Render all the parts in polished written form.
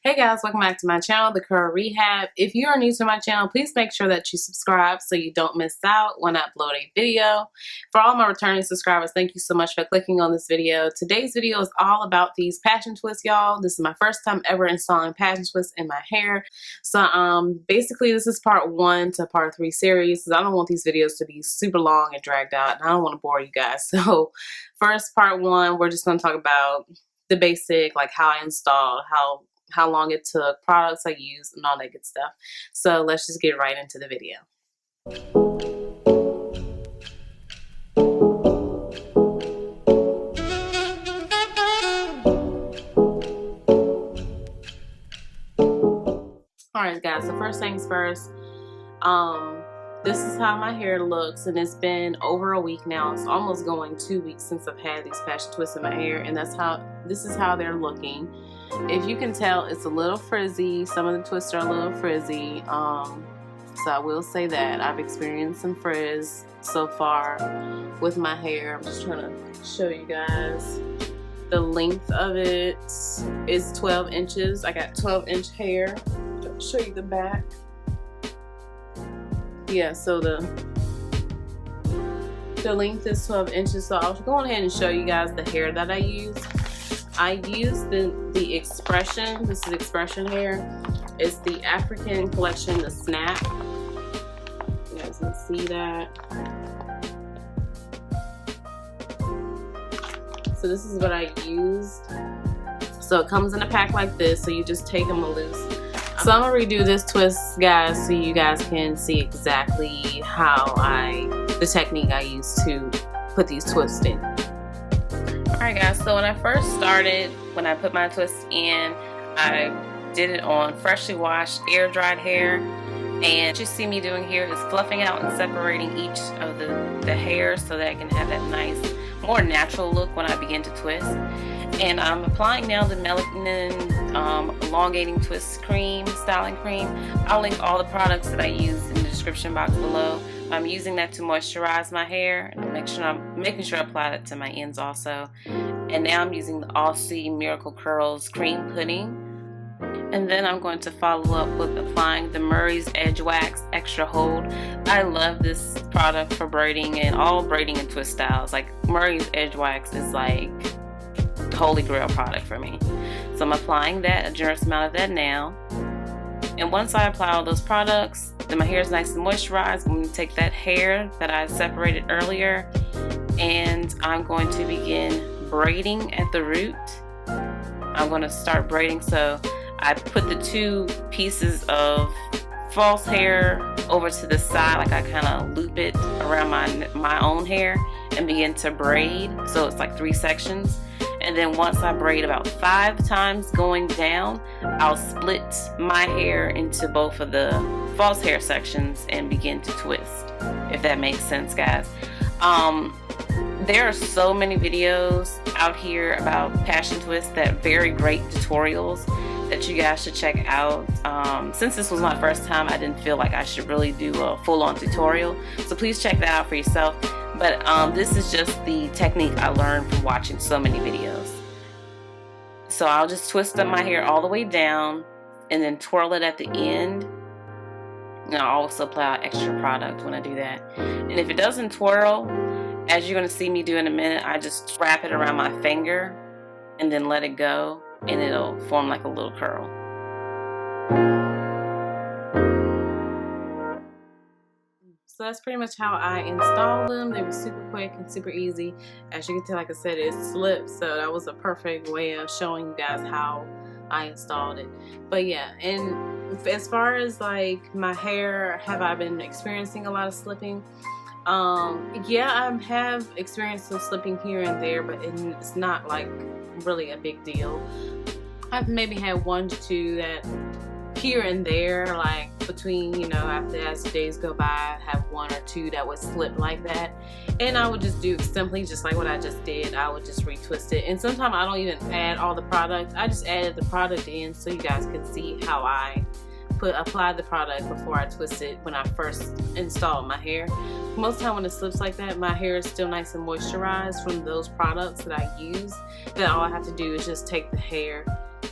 Hey guys, welcome back to my channel, The Curl Rehab. If you are new to my channel, please make sure that you subscribe so you don't miss out when I upload a video. For all my returning subscribers, thank you so much for clicking on this video. Today's video is all about these passion twists, y'all. This is my first time ever installing passion twists in my hair. So basically this is part 1 to part 3 series, because I don't want these videos to be super long and dragged out, and I don't want to bore you guys. So first, part 1, we're just going to talk about the basic, like how I installed, how long it took, products I used, and all that good stuff. So let's just get right into the video. Alright guys, so first things first, this is how my hair looks, and it's been over a week now. It's almost going 2 weeks since I've had these passion twists in my hair, and this is how they're looking. If you can tell, it's a little frizzy. Some of the twists are a little frizzy. So I will say that I've experienced some frizz so far with my hair. I'm just trying to show you guys. The length of it is 12 inches. I got 12-inch hair. I'll show you the back. Yeah, so the length is 12 inches. So I'll go ahead and show you guys the hair that I use. I use the X-Pression. This is X-Pression hair. It's the African collection, the SNAP. You guys can see that. So this is what I used. So it comes in a pack like this. So you just take them loose. So I'm gonna redo this twist, guys, so you guys can see exactly the technique I use to put these twists in. Alright guys, so when I first started, when I put my twists in, I did it on freshly washed, air dried hair. And what you see me doing here is fluffing out and separating each of the hairs so that I can have that nice, more natural look when I begin to twist. And I'm applying now the Melanin Elongating Twist Cream, Styling Cream. I'll link all the products that I use in the description box below. I'm using that to moisturize my hair, and I'm making sure I apply it to my ends also. And now I'm using the Aussie Miracle Curls Cream Pudding. And then I'm going to follow up with applying the Murray's Edgewax Extra Hold. I love this product for braiding and all braiding and twist styles. Like Murray's Edgewax is like holy grail product for me. So I'm applying that, a generous amount of that now. And once I apply all those products, then my hair is nice and moisturized. I'm going to take that hair that I separated earlier, and I'm going to begin braiding at the root. I'm going to start braiding. So I put the 2 pieces of false hair over to the side, like I kind of loop it around my own hair and begin to braid. So it's like 3 sections. And then once I braid about 5 times going down, I'll split my hair into both of the false hair sections and begin to twist, if that makes sense, guys. There are so many videos out here about passion twists, that very great tutorials that you guys should check out. Since this was my first time, I didn't feel like I should really do a full-on tutorial, so please check that out for yourself. But this is just the technique I learned from watching so many videos. So I'll just twist up my hair all the way down and then twirl it at the end. And I'll also apply extra product when I do that. And if it doesn't twirl, as you're going to see me do in a minute, I just wrap it around my finger and then let it go, and it'll form like a little curl. So that's pretty much how I installed them. They were super quick and super easy. As you can tell, like I said, it slipped, so that was a perfect way of showing you guys how I installed it. But yeah, and as far as like my hair, have I been experiencing a lot of slipping? Yeah, I have experienced some slipping here and there, but it's not like really a big deal. I've maybe had 1 to 2 that here and there, like between, you know, as the days go by, I have 1 or 2 that would slip like that, and I would just do simply just like what I just did. I would just retwist it, and sometimes I don't even add all the product. I just added the product in so you guys could see how I applied the product before I twist it when I first installed my hair. Most of the time when it slips like that, my hair is still nice and moisturized from those products that I use. Then all I have to do is just take the hair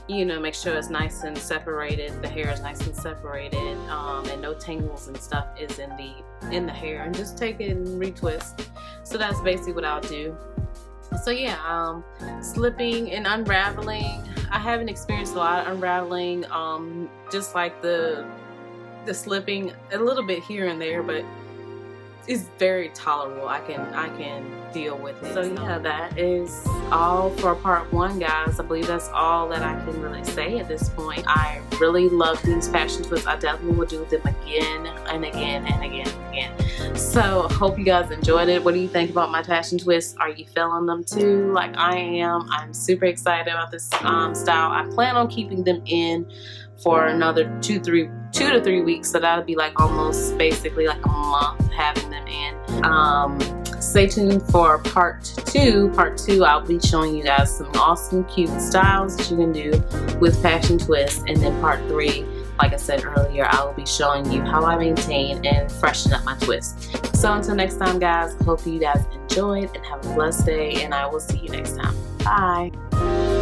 you know, make sure it's nice and separated, the hair is nice and separated, and no tangles and stuff is in the hair, and just take it and retwist. So that's basically what I'll do. So yeah, slipping and unraveling, I haven't experienced a lot of unraveling, just like the slipping a little bit here and there, but it's very tolerable. I can deal with it. So yeah, that is all for part 1, guys. I believe that's all that I can really say at this point. I really love these passion twists. I definitely will do them again and again and again and again. So hope you guys enjoyed it. What do you think about my passion twists? Are you feeling them too, like I am? I'm super excited about this style. I plan on keeping them in for another 2 to 3 weeks, so that'll be like almost basically like a month having them in. Stay tuned for part 2. Part 2, I'll be showing you guys some awesome cute styles that you can do with passion twists, and then part 3, like I said earlier, I will be showing you how I maintain and freshen up my twists. So until next time, guys, I hope you guys enjoyed and have a blessed day, and I will see you next time. Bye.